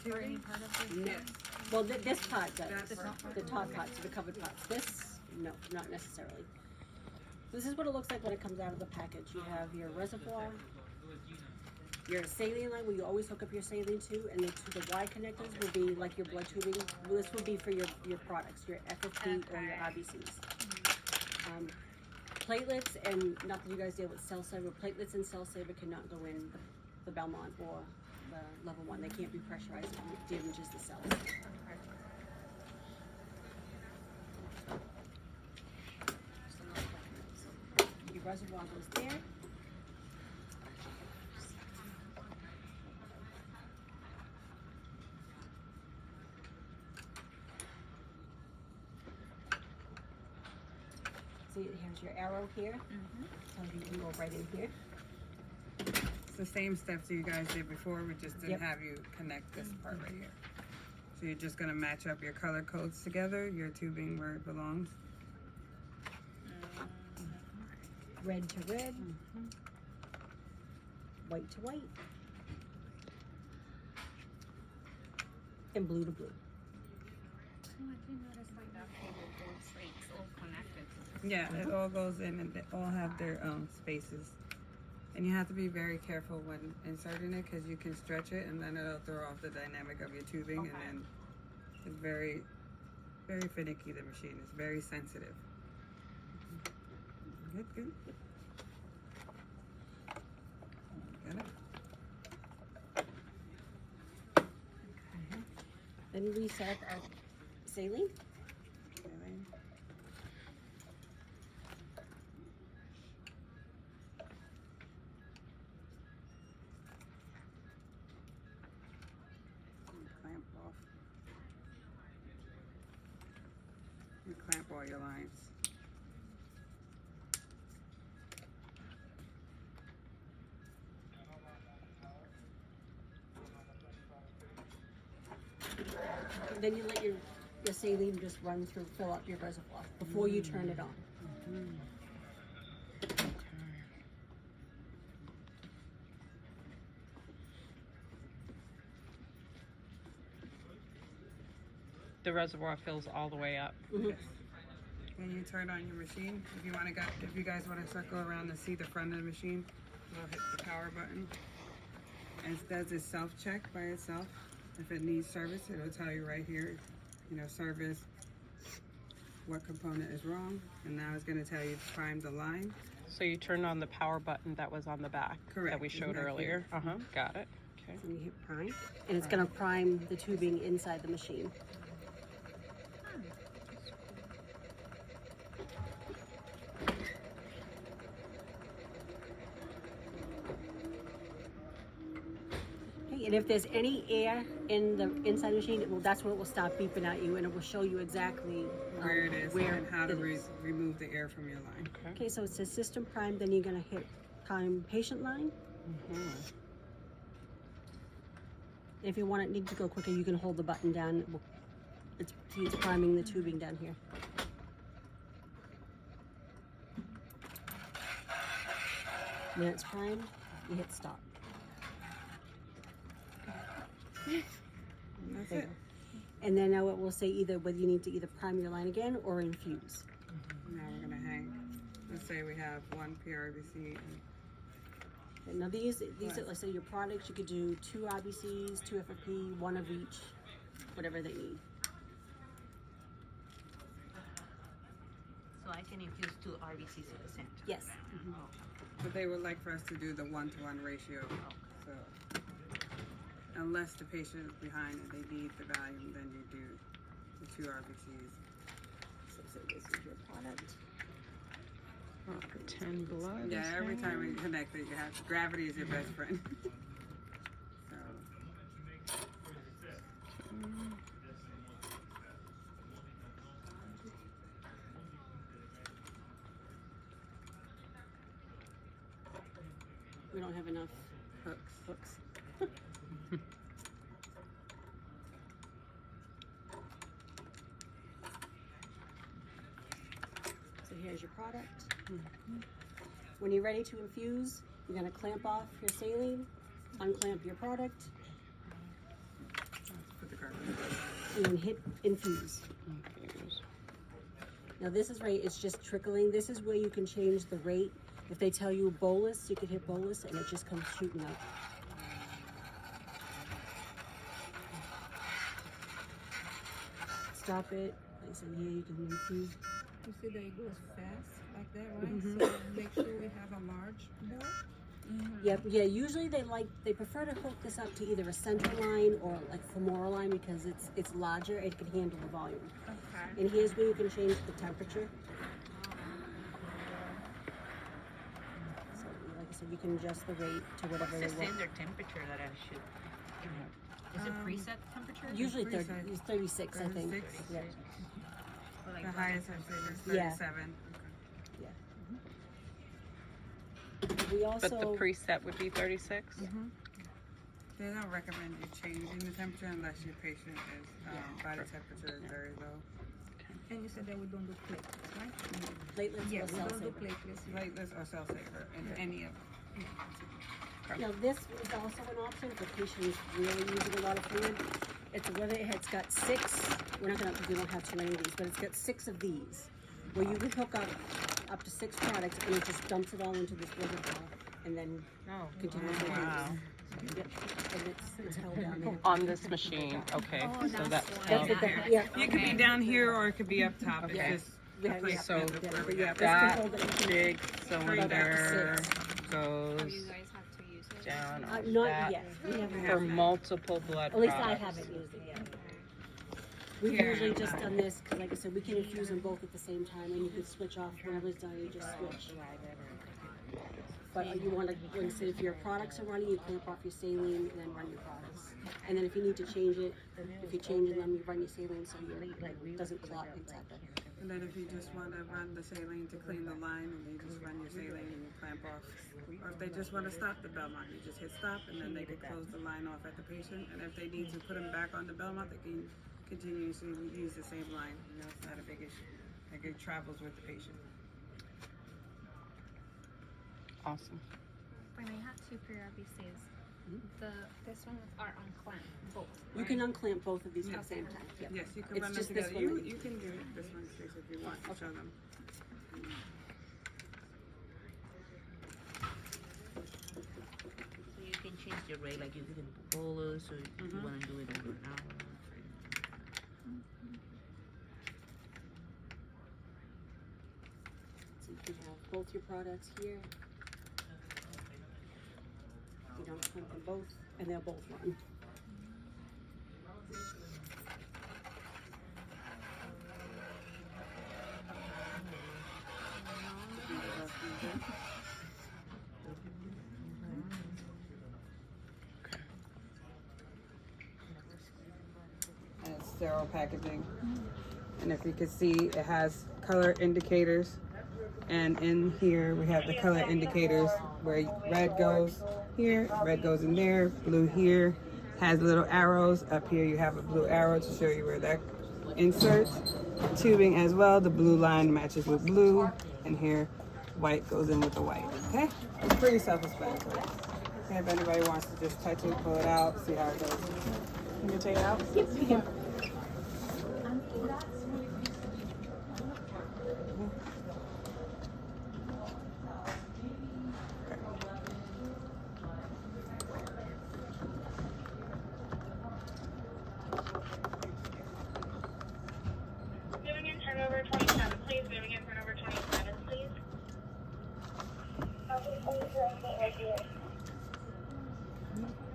Or any part of this? Yes. Well, this part does. That's The top parts, the covered parts. This, no, not necessarily. This is what it looks like when it comes out of the package. You have your reservoir, your saline line where you always hook up your saline to, and the Y connectors will be like your blood tubing. Well, this would be for your products, your FFP or your RBCs. Platelets, and not that you guys deal with cell saver, platelets and cell saver cannot go in the Belmont or the level 1. They can't be pressurized. It damages the cells. Your reservoir goes there. See, here's your arrow here. So you can go right in here. It's the same steps you guys did before. We just didn't Yep. have you connect this part right here. So you're just gonna match up your color codes together, your tubing where it belongs. Red to red. White to white. And blue to blue. Oh, I didn't notice like that cable goes like it's all connected. Yeah, it all goes in and they all have their spaces. And you have to be very careful when inserting it because you can stretch it and then it'll throw off the dynamic of your tubing. Okay. And then it's very, very finicky, the machine. It's very sensitive. Good, good. Got it? Then we set up our saline. Okay. Clamp off. You clamp all your lines. Then you let your saline just run through, fill up your reservoir before you turn it on. The reservoir fills all the way up. Yes. When you turn on your machine, if you guys want to circle around and see the front of the machine, you'll hit the power button. And it does a self-check by itself. If it needs service, it'll tell you right here, service, what component is wrong. And now it's going to tell you to prime the line. So you turn on the power button that was on the back Correct. that we showed Back earlier. here. Got it. Okay. And you hit prime, and it's going to prime the tubing inside the machine. Okay, and if there's any air in the inside the machine, that's when it will stop beeping at you, and it will show you exactly Where it is where and how to it is. remove the air from your line. Okay. Okay, so it says system prime, then you're going to hit prime patient line. If you want it need to go quicker, you can hold the button down. It's priming the tubing down here. When it's primed, you hit stop. And that's There. it. And then now it will say either whether you need to either prime your line again or infuse. Now we're going to hang. Let's say we have one PRBC. And now these are, let's say your products, you could do 2 RBCs, 2 FFP, 1 of each, whatever they need. So I can infuse 2 RBCs at the center. Yes. But they would like for us to do the 1-to-1 ratio. So unless the patient is behind and they need the volume, then you do the 2 RBCs. So say this is your product. For 10 blood. Yeah, is every that? time we connect it, you have gravity is your best friend. So We don't have enough hooks. So here's your product. When you're ready to infuse, you're going to clamp off your saline, unclamp your product, Okay. and then hit infuse. Infuse. Now this is right, it's just trickling. This is where you can change the rate. If they tell you bolus, you can hit bolus and it just comes shooting out. Stop it. Like I said, here you can infuse. You see that it goes fast like that, right? Mhm. So make sure we have a large bore. Yeah, usually they prefer to hook this up to either a center line or like femoral line because it's larger, it can handle the volume. Okay. And here's where you can change the temperature. So like I said, you can adjust the rate to whatever What's they the want. standard temperature that I should? Is it preset temperature? Usually Preset. 36, I think. 36? Yeah. Or like The highest I've seen is Yeah. 37. We also But the preset would be 36? They don't recommend you changing the temperature unless your patient is body temperature is very low. And you said that we don't do platelets, right? platelets Yeah, or we cell don't do saver. platelets. Platelets or cell saver in any of them. Now this is also an option for patients really using a lot of fluid. It's whether it's got 6. We're not gonna because we don't have too many of these, but it's got 6 of these where you can hook up to 6 products and it just dumps it all into this reservoir and then No. continuously Wow. uses. Yep. And it's held down there. On this machine, okay. Oh, so that's that's why. That's what Yeah. the, yeah. You could be down here or it could be up top. Okay. It's just Yeah, the placement so- of where we yeah, have this it. can That hold it. big cylinder Oh, goes you guys have to use it. down on Not that yet. We haven't. for multiple blood At least I products. haven't used it yet. We've Yeah. usually just done this because, like I said, we can infuse them both at the same time, and you can switch off whenever's done. You just switch. But you want to, when say if your products are running, you clamp off your saline and then run your products. And then if you need to change it, if you're changing them, you run your saline so it doesn't clot exactly. And then if you just want to run the saline to clean the line, and you just run your saline and you clamp off. Or if they just want to stop the Belmont, you just hit stop, and then they can close the line off at the patient. And if they need to put them back on the Belmont, they can continuously use the same line. You know, it's not a big issue. Like it travels with the patient. Awesome. When I have 2 pre-RBCs, this one are unclamped, both. You can unclamp both of these at Yes. the same time. Yep. Yes, you can It's run them just this together. one that- You can do this one case if you want to show them. So you can change the rate, like you can bolus or you want to do it over an hour. So you can have both your products here. You don't clamp them both, and they'll both run. And it's sterile packaging. And if you can see, it has color indicators. And in here, we have the color indicators where red goes here, red goes in there, blue here. Has little arrows. Up here, you have a blue arrow to show you where that inserts. Tubing as well. The blue line matches with blue. And here, white goes in with the white. Okay? It's pretty self-explanatory. Okay, if anybody wants to just touch it, pull it out, see how it goes. Can you take it out? Yep, you can. Moving in turnover 27, please. Moving in turnover 27, please.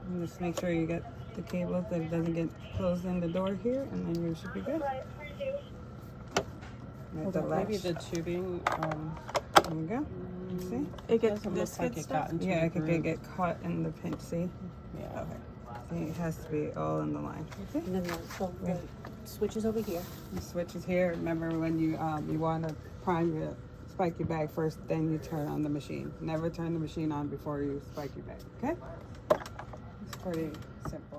And just make sure you get the cable that it doesn't get closed in the door here, and then you should be good. With the latch. Maybe the tubing, There you go. You see? it doesn't look like it got into Yeah, the it could groove. get caught in the pinch. See? Yeah. Okay. See, it has to be all in the line. You see? And then the switch is over here. The switch is here. Remember when you want to prime your spike your bag first, then you turn on the machine. Never turn the machine on before you spike your bag. Okay? It's pretty simple.